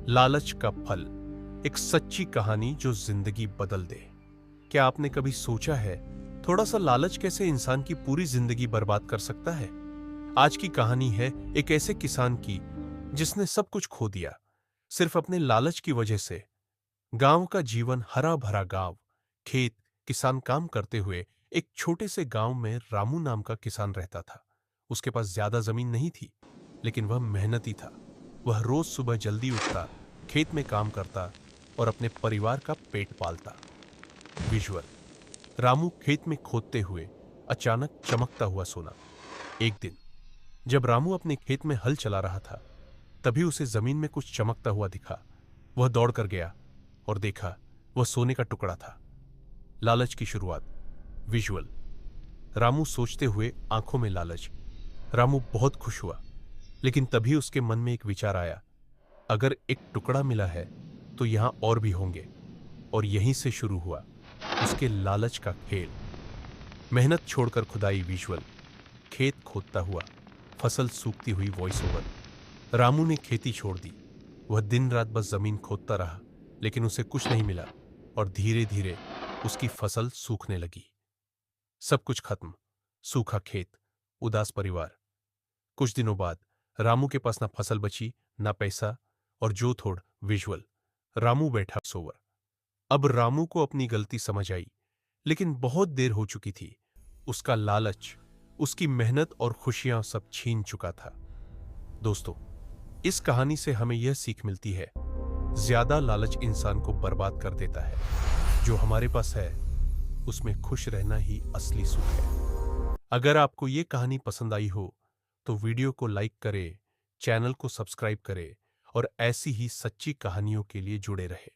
लालच का फल, एक सच्ची कहानी जो जिंदगी बदल दे। क्या आपने कभी सोचा है थोड़ा सा लालच कैसे इंसान की पूरी जिंदगी बर्बाद कर सकता है? आज की कहानी है एक ऐसे किसान की जिसने सब कुछ खो दिया सिर्फ अपने लालच की वजह से। गांव का जीवन हरा भरा गांव, खेत, किसान काम करते हुए एक छोटे से गांव में रामू नाम का किसान रहता था। उसके पास ज्यादा जमीन नहीं थी, लेकिन वह मेहनती था। वह रोज सुबह जल्दी उठता, खेत में काम करता और अपने परिवार का पेट पालता। विजुअल: रामू खेत में खोदते हुए अचानक चमकता हुआ सोना। एक दिन जब रामू अपने खेत में हल चला रहा था, तभी उसे जमीन में कुछ चमकता हुआ दिखा। वह दौड़कर गया और देखा, वह सोने का टुकड़ा था। लालच की शुरुआत। विजुअल: रामू सोचते हुए आंखों में लालच। रामू बहुत खुश हुआ, लेकिन तभी उसके मन में एक विचार आया, अगर एक टुकड़ा मिला है तो यहां और भी होंगे। और यहीं से शुरू हुआ उसके लालच का खेल। मेहनत छोड़कर खुदाई। विजुअल: खेत खोदता हुआ, फसल सूखती हुई। वॉइस ओवर: रामू ने खेती छोड़ दी। वह दिन रात बस जमीन खोदता रहा, लेकिन उसे कुछ नहीं मिला और धीरे धीरे उसकी फसल सूखने लगी। सब कुछ खत्म, सूखा खेत, उदास परिवार। कुछ दिनों बाद रामू के पास ना फसल बची, ना पैसा, और जो थोड़। विजुअल: रामू बैठा सोवर। अब रामू को अपनी गलती समझ आई, लेकिन बहुत देर हो चुकी थी। उसका लालच, उसकी मेहनत और खुशियां सब छीन चुका था। दोस्तों, इस कहानी से हमें यह सीख मिलती है, ज्यादा लालच इंसान को बर्बाद कर देता है। जो हमारे पास है उसमें खुश रहना ही असली सुख है। अगर आपको यह कहानी पसंद आई हो तो वीडियो को लाइक करें, चैनल को सब्सक्राइब करें और ऐसी ही सच्ची कहानियों के लिए जुड़े रहें।